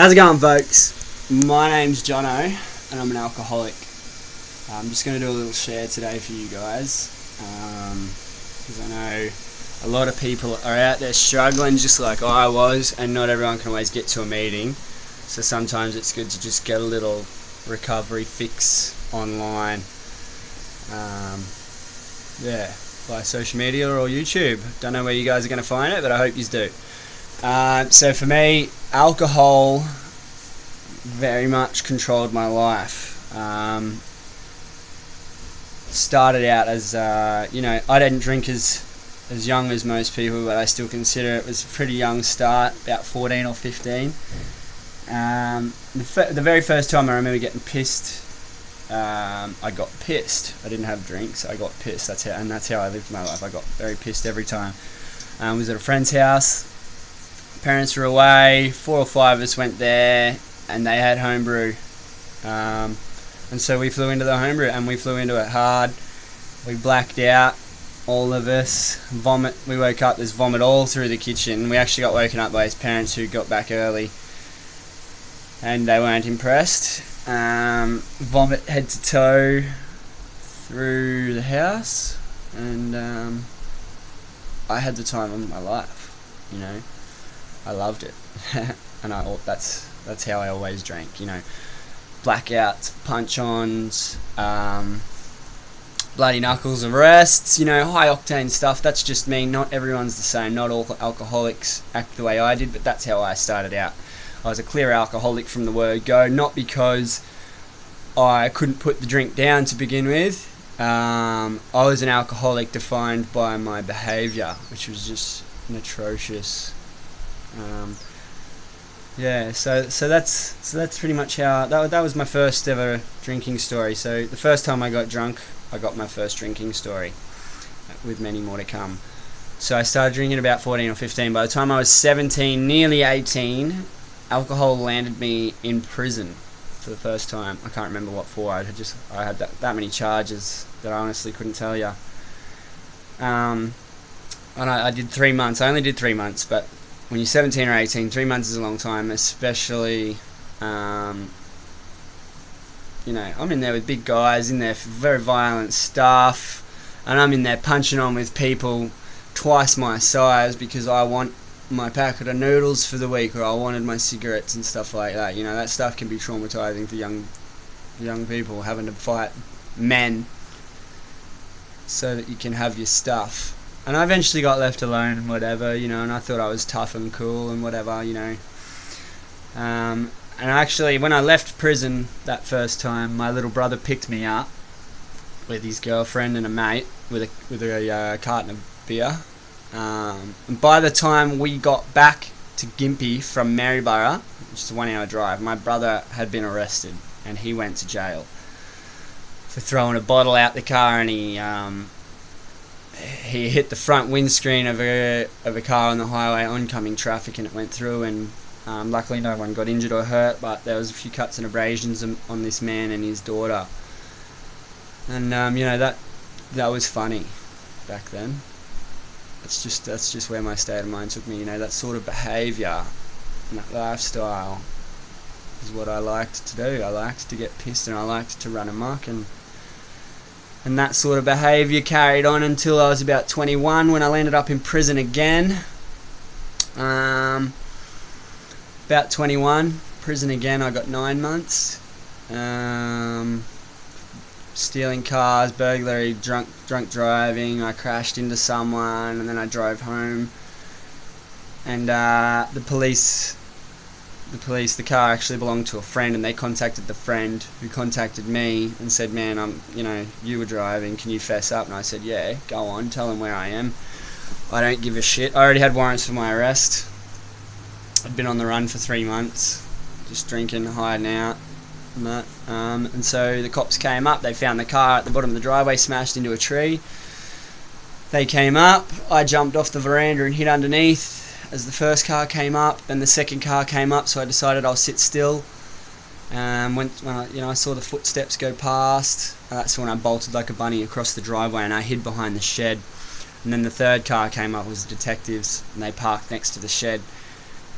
How's it going, folks? My name's Jono and I'm an alcoholic. I'm just going to do a little share today for you guys because I know a lot of people are out there struggling just like I was, and not everyone can always get to a meeting, so sometimes it's good to just get a little recovery fix online, by social media or YouTube. Don't know where you guys are going to find it, but I hope you do. So for me, alcohol very much controlled my life. Started out as, I didn't drink as young as most people, but I still consider it was a pretty young start, about 14 or 15. The very first time I remember getting pissed, I got pissed. I didn't have drinks, I got pissed. That's how I lived my life. I got very pissed every time. I was at a friend's house. Parents were away, 4 or 5 of us went there, and they had homebrew. And so we flew into the homebrew, and we flew into it hard. We blacked out, all of us. Vomit. We woke up, there's vomit all through the kitchen. We actually got woken up by his parents, who got back early, and they weren't impressed. Vomit head to toe through the house, and I had the time of my life, I loved it. And that's how I always drank, blackouts, punch-ons, bloody knuckles arrests, high octane stuff. That's just me. Not everyone's the same. Not all alcoholics act the way I did, but that's how I started out. I was a clear alcoholic from the word go, not because I couldn't put the drink down to begin with. I was an alcoholic defined by my behaviour, which was just atrocious. So that's pretty much how that was my first ever drinking story. So the first time I got drunk, I got my first drinking story, with many more to come. So I started drinking about 14 or 15. By the time I was 17, nearly 18, alcohol landed me in prison for the first time. I can't remember what for. I had that many charges that I honestly couldn't tell you. And I did 3 months. I only did 3 months, but when you're 17 or 18, 3 months is a long time, especially, I'm in there with big guys, in there for very violent stuff, and I'm in there punching on with people twice my size because I want my packet of noodles for the week, or I wanted my cigarettes and stuff like that. That stuff can be traumatizing for young people, having to fight men so that you can have your stuff. And I eventually got left alone and whatever, and I thought I was tough and cool and whatever, And actually, when I left prison that first time, my little brother picked me up with his girlfriend and a mate with a carton of beer. And by the time we got back to Gympie from Maryborough, which is a 1 hour drive, my brother had been arrested and he went to jail for throwing a bottle out the car, and he hit the front windscreen of a car on the highway, oncoming traffic, and it went through, and luckily no one got injured or hurt, but there was a few cuts and abrasions on this man and his daughter. And that was funny back then. That's just where my state of mind took me. That sort of behaviour and that lifestyle is what I liked to do. I liked to get pissed and I liked to run amok, and that sort of behaviour carried on until I was about 21, when I landed up in prison again. About 21, prison again. I got 9 months. Stealing cars, burglary, drunk driving. I crashed into someone and then I drove home. And the car actually belonged to a friend, and they contacted the friend who contacted me and said, "Man, you were driving, can you fess up?" And I said, "Yeah, go on, tell them where I am. I don't give a shit." I already had warrants for my arrest. I'd been on the run for 3 months, just drinking, hiding out, and that. And so the cops came up, they found the car at the bottom of the driveway, smashed into a tree. They came up, I jumped off the veranda and hid underneath as the first car came up, then the second car came up, so I decided I'll sit still. When I saw the footsteps go past, that's when I bolted like a bunny across the driveway and I hid behind the shed. And then the third car came up, was the detectives, and they parked next to the shed.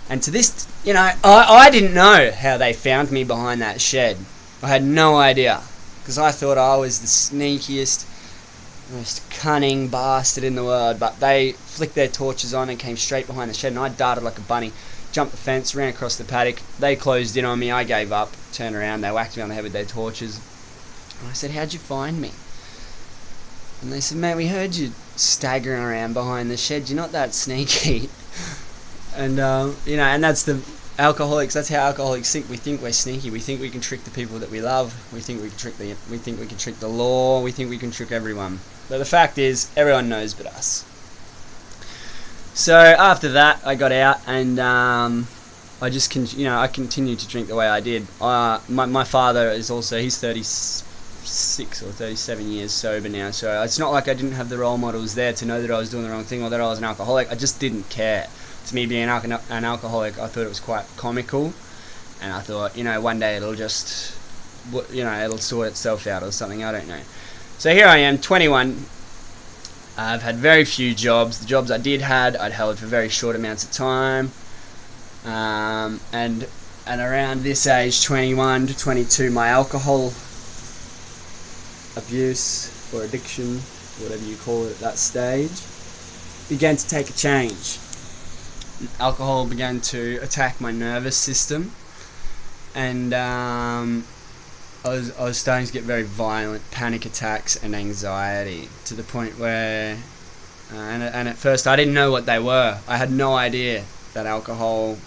And to this, I didn't know how they found me behind that shed. I had no idea, because I thought I was the sneakiest, most cunning bastard in the world. But they flicked their torches on and came straight behind the shed, and I darted like a bunny, jumped the fence, ran across the paddock. They closed in on me. I gave up, turned around, they whacked me on the head with their torches. And I said, "How'd you find me?" And they said, "Mate, we heard you staggering around behind the shed. You're not that sneaky." And and that's the alcoholics. That's how alcoholics think. We think we're sneaky. We think we can trick the people that we love. We think we can trick the law. We think we can trick everyone. But the fact is, everyone knows but us. So after that, I got out, and I just I continued to drink the way I did. My father is also, he's 36 or 37 years sober now, so it's not like I didn't have the role models there to know that I was doing the wrong thing or that I was an alcoholic. I just didn't care. To me, being an alcoholic, I thought it was quite comical, and I thought, one day it'll just, it'll sort itself out or something, I don't know. So here I am, 21. I've had very few jobs. The jobs I did had, I'd held for very short amounts of time, and around this age, 21 to 22, my alcohol abuse or addiction, whatever you call it at that stage, began to take a change. Alcohol began to attack my nervous system, and I was starting to get very violent panic attacks and anxiety, to the point where and at first I didn't know what they were. I had no idea that alcohol,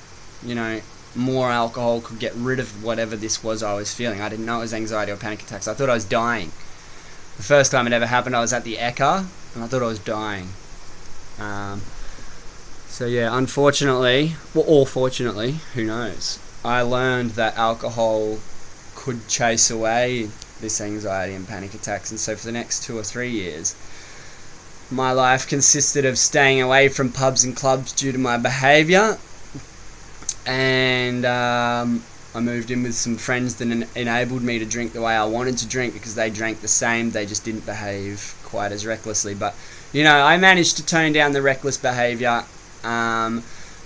more alcohol could get rid of whatever this was I was feeling. I didn't know it was anxiety or panic attacks. I thought I was dying. The first time it ever happened, I was at the Eka, and I thought I was dying. So yeah, unfortunately, or fortunately, who knows, I learned that alcohol could chase away this anxiety and panic attacks. And so for the next 2 or 3 years, my life consisted of staying away from pubs and clubs due to my behaviour, and I moved in with some friends that enabled me to drink the way I wanted to drink, because they drank the same, they just didn't behave quite as recklessly. But I managed to tone down the reckless behaviour.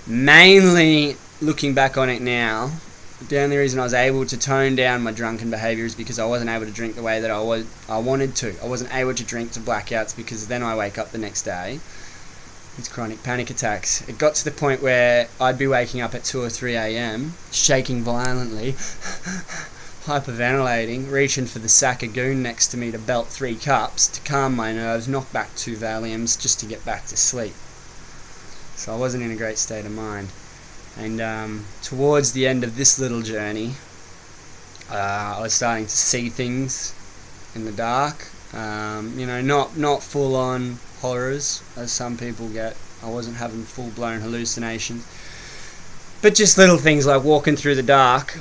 Mainly, looking back on it now, the only reason I was able to tone down my drunken behaviour is because I wasn't able to drink the way that I wanted to. I wasn't able to drink to blackouts, because then I wake up the next day with chronic panic attacks. It got to the point where I'd be waking up at 2 or 3 a.m, shaking violently, hyperventilating, reaching for the sack of goon next to me to belt 3 cups to calm my nerves, knock back 2 Valiums just to get back to sleep. So I wasn't in a great state of mind. And towards the end of this little journey, I was starting to see things in the dark. Not full-on horrors, as some people get. I wasn't having full-blown hallucinations. But just little things like walking through the dark,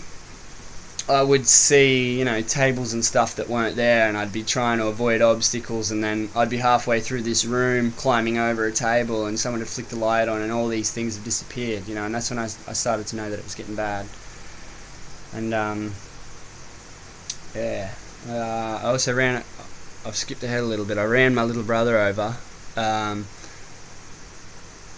I would see, tables and stuff that weren't there, and I'd be trying to avoid obstacles, and then I'd be halfway through this room climbing over a table, and someone would flick the light on, and all these things have disappeared, and that's when I started to know that it was getting bad. And I also I've skipped ahead a little bit. I ran my little brother over.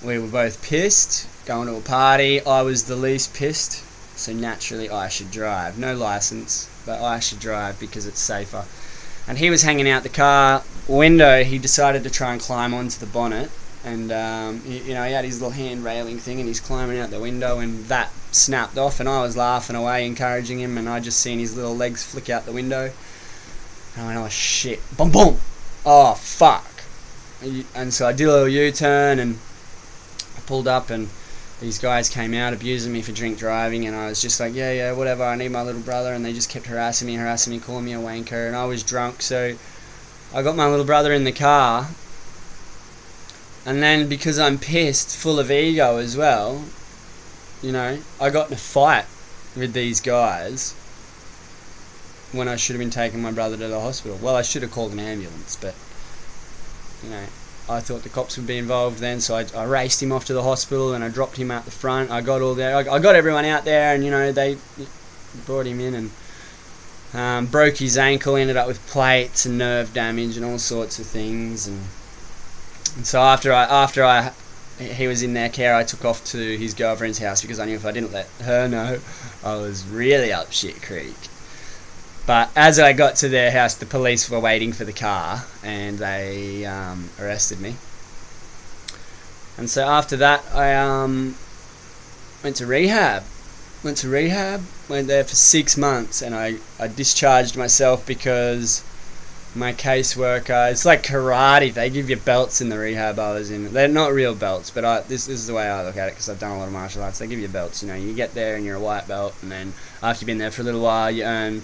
We were both pissed, going to a party. I was the least pissed, so naturally I should drive. No license, but I should drive because it's safer. And he was hanging out the car window. He decided to try and climb onto the bonnet, and he had his little hand railing thing, and he's climbing out the window, and that snapped off, and I was laughing away, encouraging him, and I just seen his little legs flick out the window, and I went, "Oh shit, boom boom, oh fuck." And so I did a little U-turn, and I pulled up, and these guys came out abusing me for drink driving, and I was just like, yeah, whatever, I need my little brother, and they just kept harassing me, calling me a wanker, and I was drunk, so I got my little brother in the car, and then because I'm pissed, full of ego as well, I got in a fight with these guys when I should have been taking my brother to the hospital. Well, I should have called an ambulance, but I thought the cops would be involved then, so I raced him off to the hospital, and I dropped him out the front. I got everyone out there, and they brought him in, and broke his ankle, ended up with plates and nerve damage and all sorts of things, and so after I he was in their care, I took off to his girlfriend's house because I knew if I didn't let her know, I was really up shit creek. But as I got to their house, the police were waiting for the car, and they arrested me. And so after that, I went to rehab. Went there for 6 months, and I discharged myself because my caseworker, it's like karate, they give you belts in the rehab I was in. They're not real belts, but this is the way I look at it, because I've done a lot of martial arts. They give you belts, you get there and you're a white belt, and then after you've been there for a little while, you earn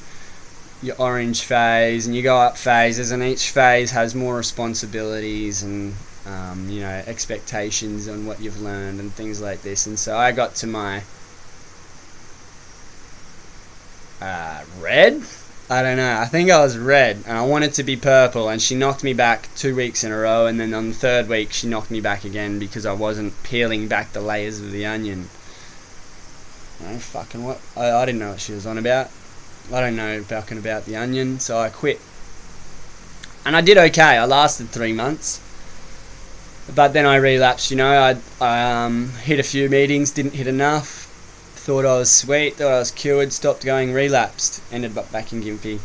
your orange phase, and you go up phases, and each phase has more responsibilities and expectations on what you've learned and things like this. And so I got to my red? I don't know. I think I was red, and I wanted to be purple, and she knocked me back 2 weeks in a row, and then on the third week she knocked me back again because I wasn't peeling back the layers of the onion. Fucking what? I didn't know what she was on about. I don't know fucking about the onion, so I quit. And I did okay. I lasted 3 months. But then I relapsed, I hit a few meetings, didn't hit enough. Thought I was sweet, thought I was cured, stopped going, relapsed. Ended up back in Gympie.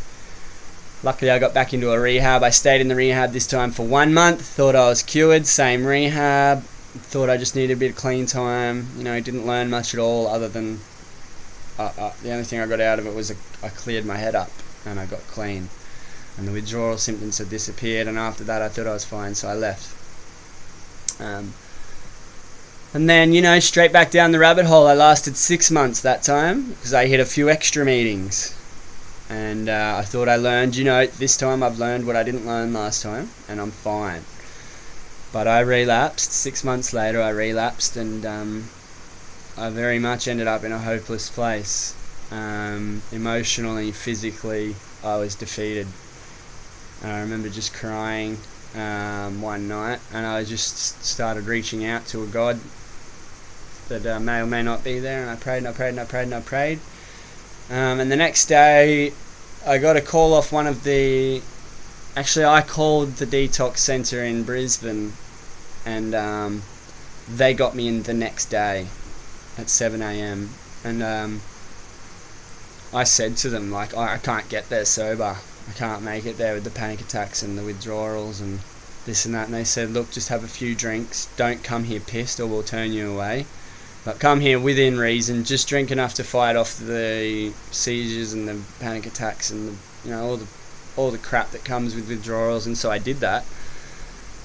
Luckily I got back into a rehab. I stayed in the rehab this time for 1 month. Thought I was cured, same rehab. Thought I just needed a bit of clean time. Didn't learn much at all other than... the only thing I got out of it was I cleared my head up and I got clean. And the withdrawal symptoms had disappeared, and after that I thought I was fine, so I left. And then, straight back down the rabbit hole. I lasted 6 months that time because I hit a few extra meetings. And I thought I learned, this time I've learned what I didn't learn last time, and I'm fine. But I relapsed. 6 months later I relapsed, and I very much ended up in a hopeless place. Emotionally, physically, I was defeated. And I remember just crying one night, and I just started reaching out to a God that may or may not be there, and I prayed and I prayed and I prayed and I prayed. And the next day I got a call off one of the... Actually, I called the detox centre in Brisbane, and they got me in the next day at 7 a.m. And I said to them, I can't get there sober. I can't make it there with the panic attacks and the withdrawals and this and that. And they said, look, just have a few drinks. Don't come here pissed or we'll turn you away. But come here within reason. Just drink enough to fight off the seizures and the panic attacks and all the crap that comes with withdrawals. And so I did that.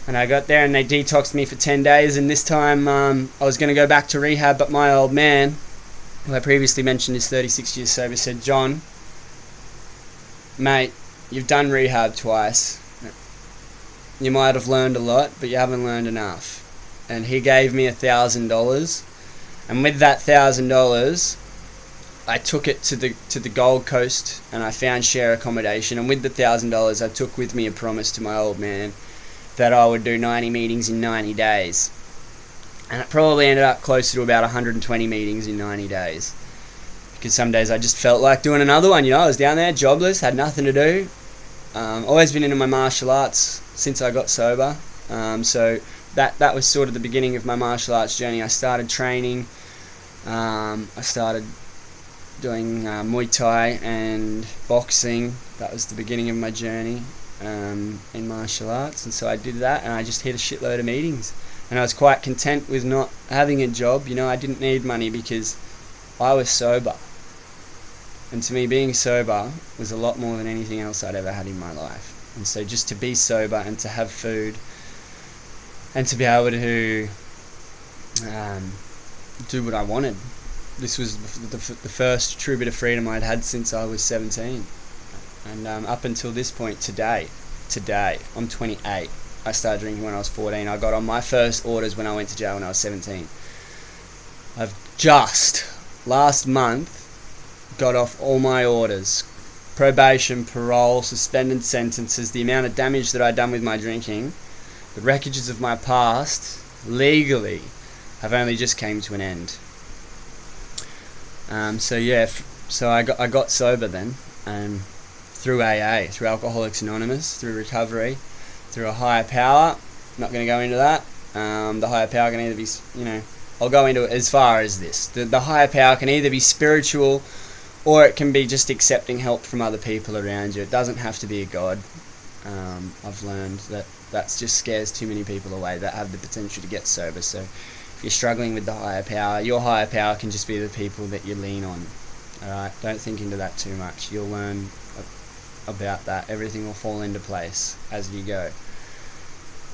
And I got there and they detoxed me for 10 days. And this time I was going to go back to rehab, but my old man, who I previously mentioned is 36 years sober, said, John, mate, you've done rehab twice. You might have learned a lot, but you haven't learned enough. And he gave me $1,000. And with that $1,000, I took it to the Gold Coast, and I found share accommodation. And with the $1,000, I took with me a promise to my old man that I would do 90 meetings in 90 days. And it probably ended up closer to about 120 meetings in 90 days. Because some days I just felt like doing another one. I was down there, jobless, had nothing to do. Always been into my martial arts since I got sober. So that was sort of the beginning of my martial arts journey. I started training. I started doing Muay Thai and boxing. That was the beginning of my journey in martial arts. And so I did that, and I just hit a shitload of meetings. And I was quite content with not having a job. I didn't need money because I was sober. And to me, being sober was a lot more than anything else I'd ever had in my life. And so just to be sober and to have food and to be able to do what I wanted. This was the first true bit of freedom I'd had since I was 17. And up until this point, today, I'm 28. I started drinking when I was 14. I got on my first orders when I went to jail when I was 17. I've just, last month, got off all my orders. Probation, parole, suspended sentences, the amount of damage that I'd done with my drinking, the wreckages of my past, legally, have only just came to an end. So I got sober then, through AA, through Alcoholics Anonymous, through recovery, through a higher power. I'm not going to go into that. The higher power can either be, I'll go into it as far as this. The higher power can either be spiritual, or it can be just accepting help from other people around you. It doesn't have to be a god. I've learned that just scares too many people away that have the potential to get sober. So if you're struggling with the higher power, your higher power can just be the people that you lean on. Alright, don't think into that too much. You'll learn about that. Everything will fall into place as you go.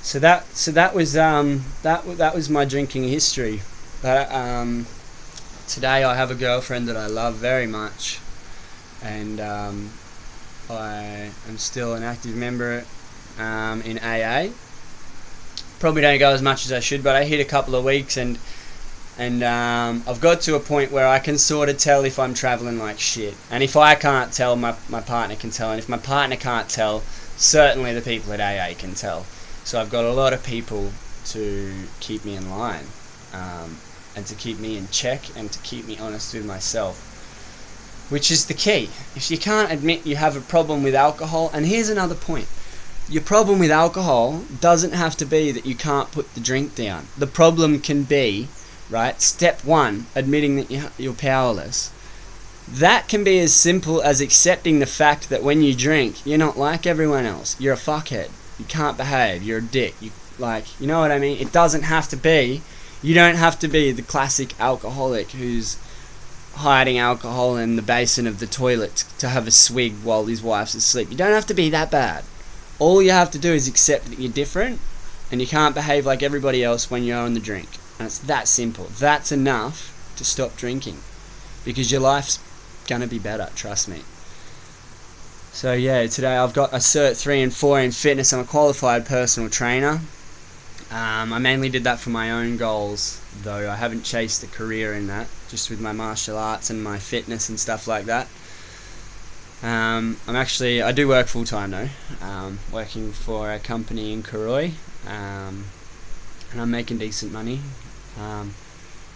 So that was my drinking history. But today I have a girlfriend that I love very much, and I am still an active member in AA. Probably don't go as much as I should, but I hit a couple of weeks, and I've got to a point where I can sort of tell if I'm travelling like shit. And if I can't tell, my partner can tell. And if my partner can't tell, certainly the people at AA can tell. So I've got a lot of people to keep me in line, and to keep me in check, and to keep me honest with myself, which is the key. If you can't admit you have a problem with alcohol, and here's another point. Your problem with alcohol doesn't have to be that you can't put the drink down. The problem can be, right, step one, admitting that you're powerless. That can be as simple as accepting the fact that when you drink, you're not like everyone else. You're a fuckhead. You can't behave. You're a dick. You know what I mean? It doesn't have to be. You don't have to be the classic alcoholic who's hiding alcohol in the basin of the toilet to have a swig while his wife's asleep. You don't have to be that bad. All you have to do is accept that you're different, and you can't behave like everybody else when you're on the drink. And it's that simple. That's enough to stop drinking, because your life's gonna be better, trust me. So yeah, today I've got a Cert 3 and 4 in fitness. I'm a qualified personal trainer. I mainly did that for my own goals, though. I haven't chased a career in that, just with my martial arts and my fitness and stuff like that. I do work full time though, working for a company in Karoi, and I'm making decent money.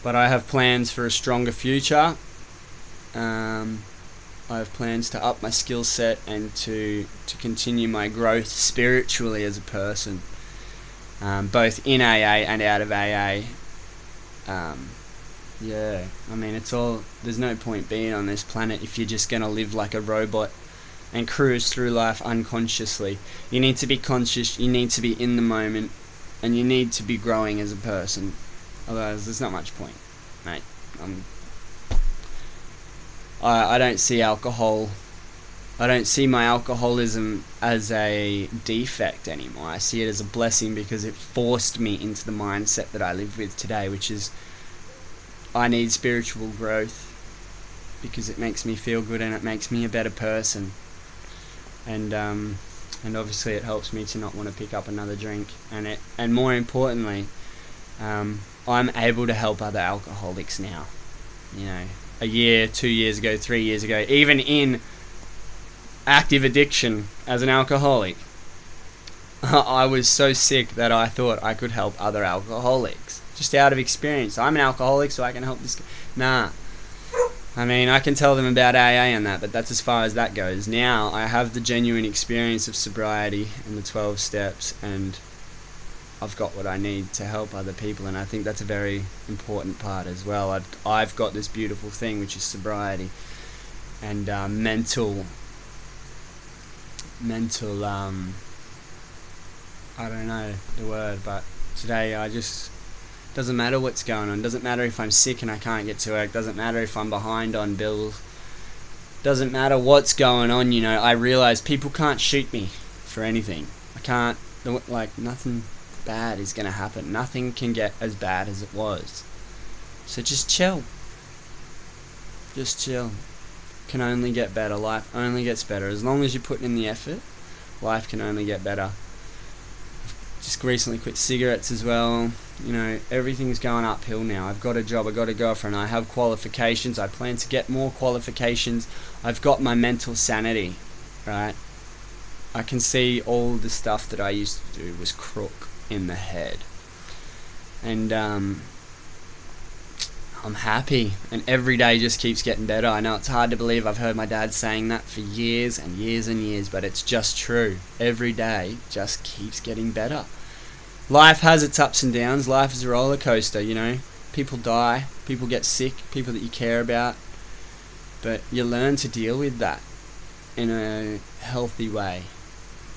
But I have plans for a stronger future. I have plans to up my skill set and to continue my growth spiritually as a person, both in AA and out of AA. Yeah, I mean, there's no point being on this planet if you're just going to live like a robot and cruise through life unconsciously. You need to be conscious, you need to be in the moment, and you need to be growing as a person. Otherwise, there's not much point, mate. I don't see alcohol, I don't see my alcoholism as a defect anymore. I see it as a blessing, because it forced me into the mindset that I live with today, which is I need spiritual growth because it makes me feel good and it makes me a better person. And obviously it helps me to not want to pick up another drink. And more importantly, I'm able to help other alcoholics now. You know, a year, 2 years ago, 3 years ago, even in active addiction as an alcoholic, I was so sick that I thought I could help other alcoholics. Just out of experience. I'm an alcoholic, so I can help this. Nah. I mean, I can tell them about AA and that, but that's as far as that goes. Now, I have the genuine experience of sobriety and the 12 steps, and I've got what I need to help other people, and I think that's a very important part as well. I've got this beautiful thing, which is sobriety, and mental, I don't know the word, but today doesn't matter what's going on. Doesn't matter if I'm sick and I can't get to work. Doesn't matter if I'm behind on bills. Doesn't matter what's going on, you know. I realize people can't shoot me for anything. Nothing bad is going to happen. Nothing can get as bad as it was. So just chill. Just chill. Can only get better. Life only gets better. As long as you put in the effort, life can only get better. Just recently quit cigarettes as well. You know, everything's going uphill now. I've got a job, I've got a girlfriend, I have qualifications, I plan to get more qualifications. I've got my mental sanity, right? I can see all the stuff that I used to do was crook in the head. And I'm happy, and every day just keeps getting better. I know it's hard to believe. I've heard my dad saying that for years and years and years, but it's just true. Every day just keeps getting better. life has its ups and downs. Life is a roller coaster, you know. People die, people get sick, people that you care about, but you learn to deal with that in a healthy way.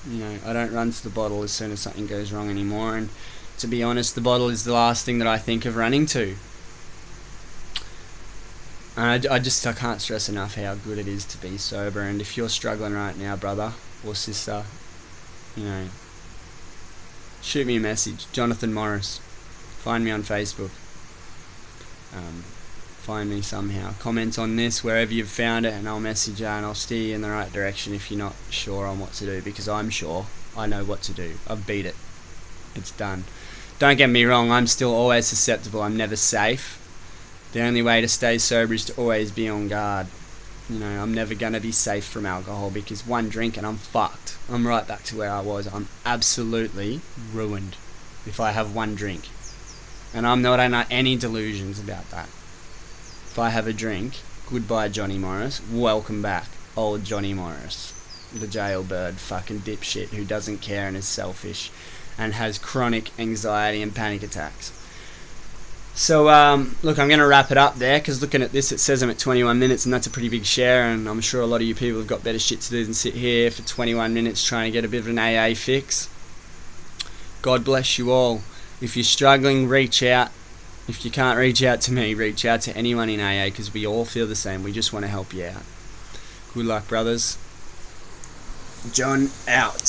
You know, I don't run to the bottle as soon as something goes wrong anymore, and to be honest, the bottle is the last thing that I think of running to. And I can't stress enough how good it is to be sober. And if you're struggling right now, brother or sister, you know, shoot me a message. Jonathan Morris. Find me on Facebook. Find me somehow. Comment on this wherever you've found it, and I'll message you and I'll steer you in the right direction if you're not sure on what to do, because I'm sure I know what to do. I've beat it. It's done. Don't get me wrong, I'm still always susceptible. I'm never safe. The only way to stay sober is to always be on guard. You know, I'm never going to be safe from alcohol, because one drink and I'm fucked. I'm right back to where I was. I'm absolutely ruined if I have one drink. And I'm not under any delusions about that. If I have a drink, goodbye Johnny Morris, welcome back old Johnny Morris. The jailbird fucking dipshit who doesn't care and is selfish and has chronic anxiety and panic attacks. So, look, I'm going to wrap it up there, because looking at this, it says I'm at 21 minutes, and that's a pretty big share, and I'm sure a lot of you people have got better shit to do than sit here for 21 minutes trying to get a bit of an AA fix. God bless you all. If you're struggling, reach out. If you can't reach out to me, reach out to anyone in AA, because we all feel the same. We just want to help you out. Good luck, brothers. John out.